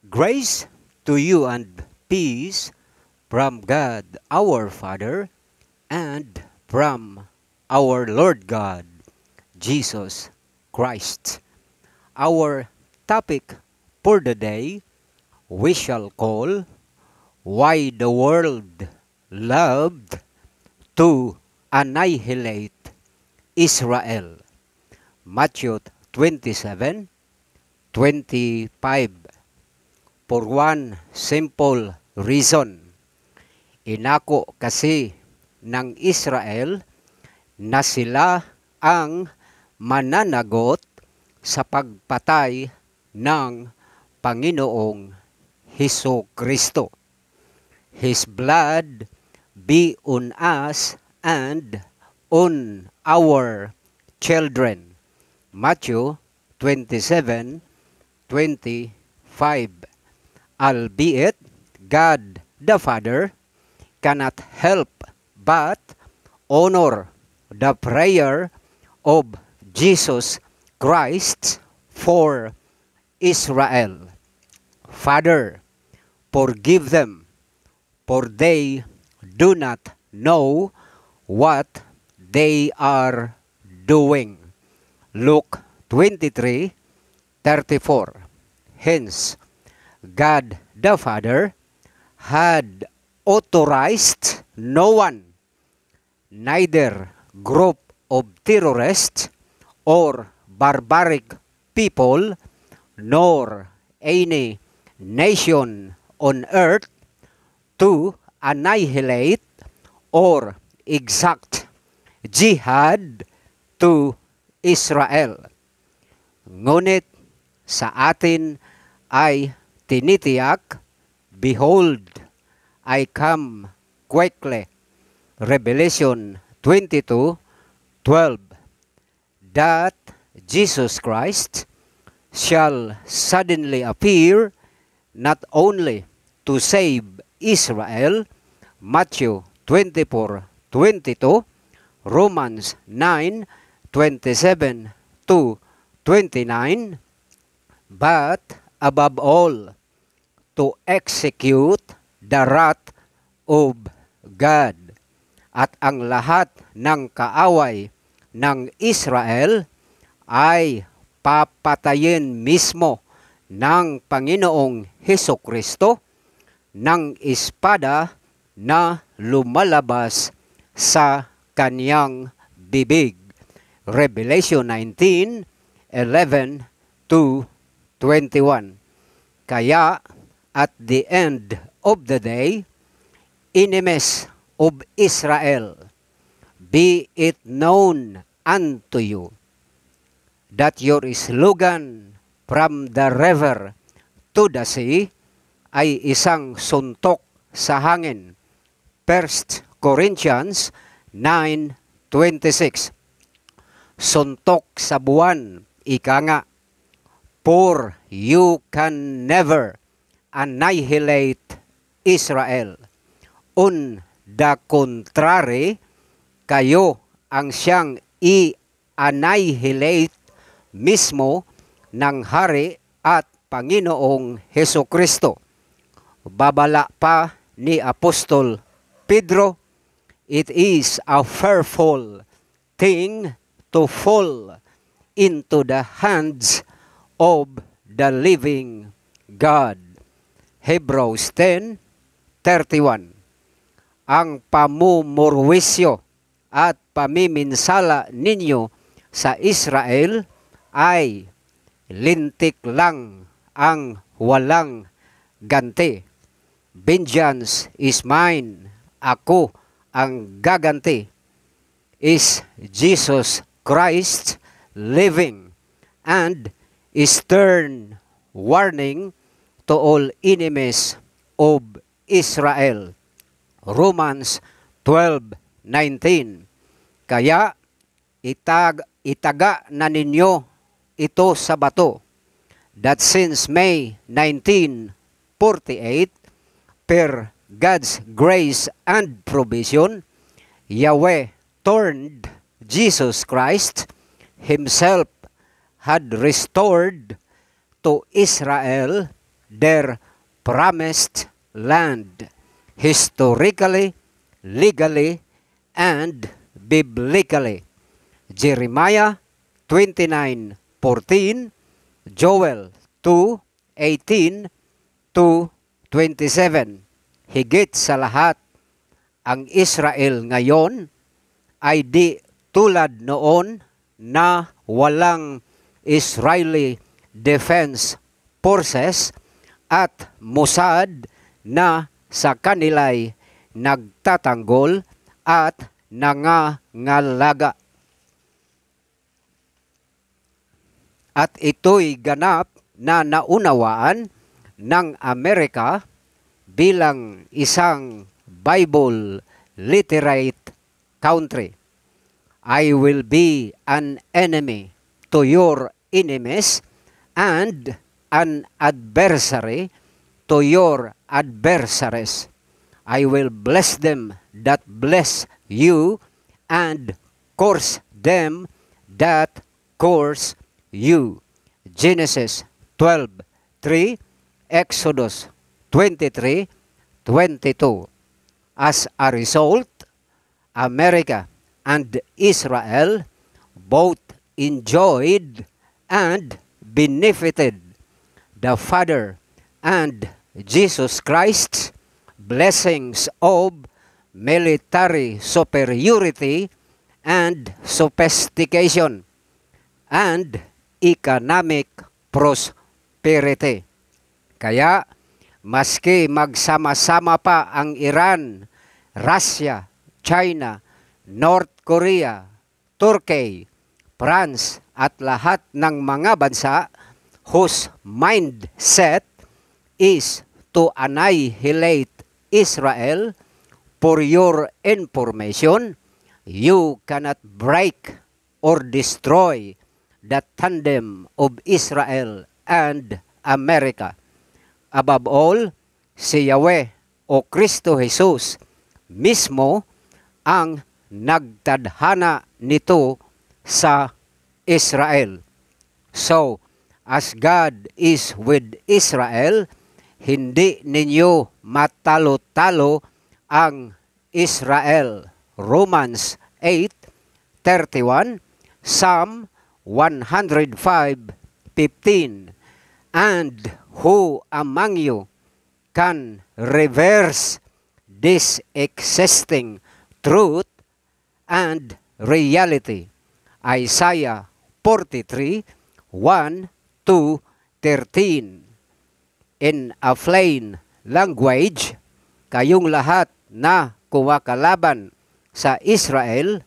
Grace to you and peace from God our Father and from our Lord God, Jesus Christ. Our topic for the day we shall call Why the World Loved to Annihilate Israel. Matthew 27:25. For one simple reason, inako kasi ng Israel na sila ang mananagot sa pagpatay ng Panginoong Hesus Kristo. His blood be on us and on our children. Matthew 27:25. Albeit God the Father cannot help but honor the prayer of Jesus Christ for Israel. Father, forgive them, for they do not know what they are doing. Luke 23:34. Hence, God the Father had authorized no one, neither group of terrorists or barbaric people, nor any nation on earth to annihilate or exact jihad to Israel. Ngunit sa atin ay tinitiyak, behold, I come quickly. Revelation 22:12. That Jesus Christ shall suddenly appear not only to save Israel, Matthew 24:22, Romans 9:27-29, but above all, to execute the wrath of God. At ang lahat ng kaaway ng Israel ay papatayin mismo ng Panginoong Hesukristo ng espada na lumalabas sa kaniyang bibig. Revelation 19:11-21. Kaya at the end of the day, enemies of Israel, be it known unto you that your slogan from the river to the sea ay isang suntok sa hangin. 1 Corinthians 9:26. Suntok sa buwan, ika nga, for you can never annihilate Israel. On the contrary, kayo ang siyang i-annihilate mismo ng Hari at Panginoong Hesukristo. Babala pa ni Apostol Pedro, it is a fearful thing to fall into the hands of the living God. Hebrews 10:31. Ang pamumurwisyo at pamiminsala ninyo sa Israel ay lintik lang ang walang ganti. Vengeance is mine. Ako ang gaganti. Is Jesus Christ living and stern warning to all enemies of Israel. Romans 12:19. Kaya itaga na ninyo ito sa bato, that since May 1948, per God's grace and provision, Yahweh turned Jesus Christ Himself had restored to Israel their promised land, historically, legally, and biblically. Jeremiah 29:14, Joel 2:18 to 27. Higit sa lahat, ang Israel ngayon ay di tulad noon na walang Israeli Defense Forces at Mossad na sa kanila'y nagtatanggol at nangangalaga. At ito'y ganap na naunawaan ng Amerika bilang isang Bible literate country. I will be an enemy to your enemies and an adversary to your adversaries. I will bless them that bless you and curse them that curse you. Genesis 12:3, Exodus 23:22. As a result, America and Israel both enjoyed and benefited the Father and Jesus Christ's blessings of military superiority and sophistication and economic prosperity. Kaya, maski magsama-sama pa ang Iran, Russia, China, North Korea, Turkey, France at lahat ng mga bansa whose mindset is to annihilate Israel, for your information, you cannot break or destroy the tandem of Israel and America. Above all, si Yahweh o Kristo Jesus mismo ang nagtadhana nito sa Israel. So, as God is with Israel, hindi ninyo matalo-talo ang Israel. Romans 8:31, Psalm 105:15. And who among you can reverse this existing truth and reality? Isaiah 43:1-13. In a plain language, kayong lahat na kumakalaban sa Israel,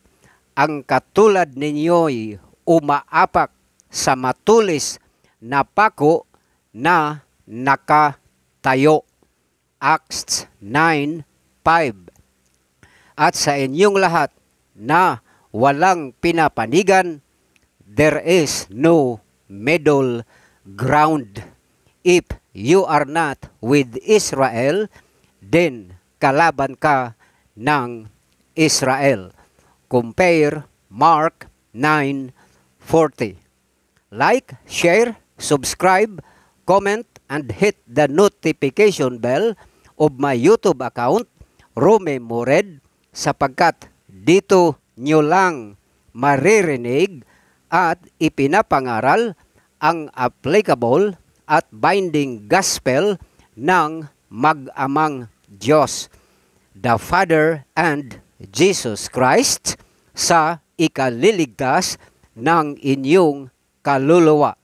ang katulad ninyo'y umaapak sa matulis na pako na nakatayo. Acts 9:5. At sa inyong lahat na walang pinapanigan, there is no middle ground. If you are not with Israel, then kalaban ka ng Israel. Compare Mark 9:40. Like, share, subscribe, comment, and hit the notification bell of my YouTube account, Rome Mored, sapagkat dito nyo lang maririnig at ipinapangaral ang applicable at binding gospel ng mag-amang Diyos, the Father and Jesus Christ, sa ikaliligtas ng inyong kaluluwa,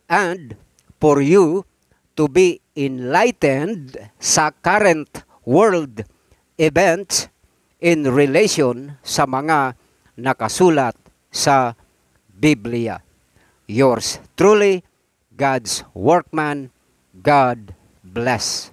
and for you to be enlightened sa current world events in relation sa mga nakasulat sa Biblia. Yours truly, God's workman. God bless.